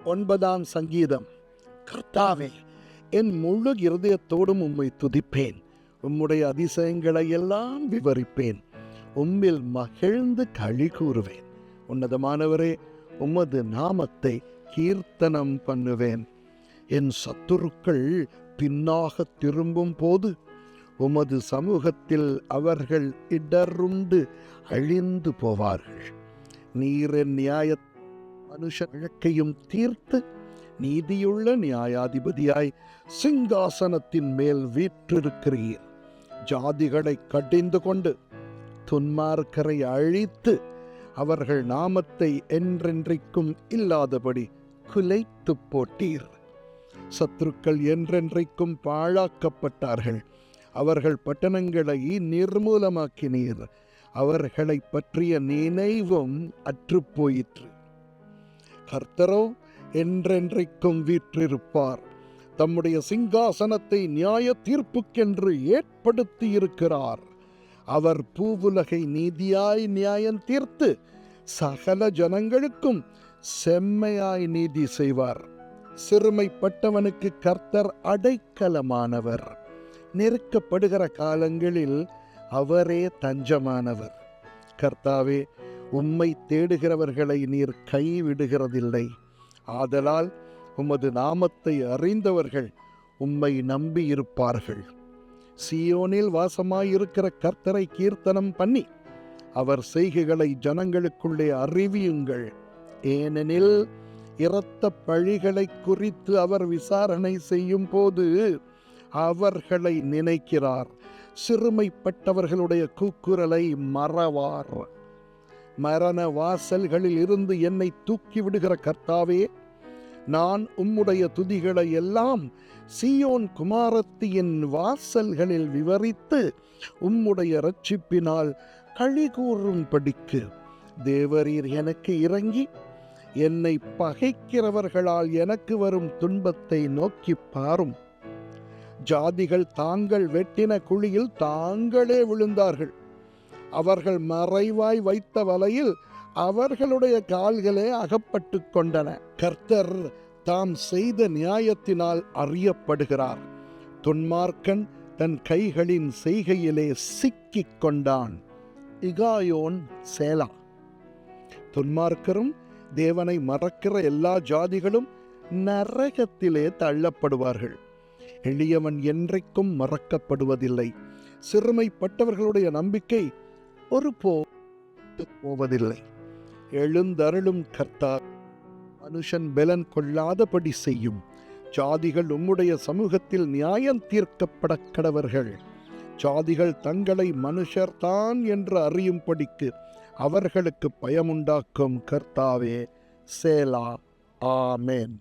9ஆம் சங்கீதம். கர்த்தாவே, என் முழு இருதயத்தோடும் உம்மை துதிப்பேன். உம்முடைய அதிசயங்களை எல்லாம் விவரிப்பேன். உம்மில் மகிழ்ந்து களி கூறுவேன். உன்னதமானவரே, உமது நாமத்தை கீர்த்தனம் பண்ணுவேன். என் சத்துருக்கள் பின்னாக திரும்பும் போது உமது சமூகத்தில் அவர்கள் இடருண்டு அழிந்து போவார்கள். நீர் என் நியாய மனுஷ வழக்கையும் தீர்த்து நீதியுள்ள நியாயாதிபதியாய் சிங்காசனத்தின் மேல் வீற்றிருக்கிறீர். ஜாதிகளை கடிந்து கொண்டு துன்மார்க்கரை அழித்து அவர்கள் நாமத்தை என்றென்றைக்கும் இல்லாதபடி குலைத்து போட்டீர். சத்துருக்கள் என்றென்றைக்கும் பாழாக்கப்பட்டார்கள். அவர்கள் பட்டணங்களை நிர்மூலமாக்கினீர். அவர்களை பற்றிய நினைவும் அற்றுப்போயிற்று. கர்த்தரோ என்றென்றைக்கும் வீற்றிருப்பார். தம்முடைய சிங்காசனத்தை நியாய தீர்ப்புக்கென்று ஏற்படுத்தியிருக்கிறார். அவர் பூவுலகை நீதியாய் நியாயம் தீர்த்து சகல ஜனங்களுக்கும் செம்மையாய் நீதி செய்வார். சிறுமைப்பட்டவனுக்கு கர்த்தர் அடைக்கலமானவர். நெருக்கப்படுகிற காலங்களில் அவரே தஞ்சமானவர். கர்த்தாவே, உம்மை தேடுகிறவர்களை நீர் கைவிடுகிறதில்லை. ஆதலால் உமது நாமத்தை அறிந்தவர்கள் உம்மை நம்பியிருப்பார்கள். சீயோனில் வாசமாயிருக்கிற கர்த்தரை கீர்த்தனம் பண்ணி அவர் செய்கைகளை ஜனங்களுக்குள்ளே அறிவியுங்கள். ஏனெனில் இரத்த பழிகளை குறித்து அவர் விசாரணை செய்யும் போது அவர்களை நினைக்கிறார். சிறுமைப்பட்டவர்களுடைய கூக்குரலை மறவார். மரண வாசல்களில் இருந்து என்னை தூக்கி விடுகிற கர்த்தாவே, நான் உம்முடைய துதிகளை எல்லாம் சீயோன் குமாரத்தியின் வாசல்களில் விவரித்து உம்முடைய இரட்சிப்பினால் களி கூறும்படிக்கு தேவரீர் எனக்கு இறங்கி என்னை பகைக்கிறவர்களால் எனக்கு வரும் துன்பத்தை நோக்கி பாரும். ஜாதிகள் தாங்கள் வெட்டின குழியில் தாங்களே விழுந்தார்கள். அவர்கள் மறைவாய் வைத்த வலையில் அவர்களுடைய கால்களே அகப்பட்டு கொண்டன. கர்த்தர் தாம் செய்த நியாயத்தினால் அறியப்படுகிறார். துன்மார்க்கன் தன் கைகளின் செய்கையிலே சிக்கிக் கொண்டான். இகாயோன் சேலா. துன்மார்க்கரும் தேவனை மறக்கிற எல்லா ஜாதிகளும் நரகத்திலே தள்ளப்படுவார்கள். எளியவன் என்றைக்கும் மறக்கப்படுவதில்லை. சிறுமைப்பட்டவர்களுடைய நம்பிக்கை ஒருபோது போவதில்லை. எழுந்தருளும் கர்த்தர் மனுஷன் பெலன் கொள்ளாதபடி செய்யும். ஜாதிகள் உம்முடைய சமூகத்தில் நியாயம் தீர்க்கப்பட கடவர்கள். ஜாதிகள் தங்களை மனுஷர்தான் என்று அறியும்படிக்கு அவர்களுக்கு பயமுண்டாக்கும் கர்த்தாவே. சேலா. ஆமென்.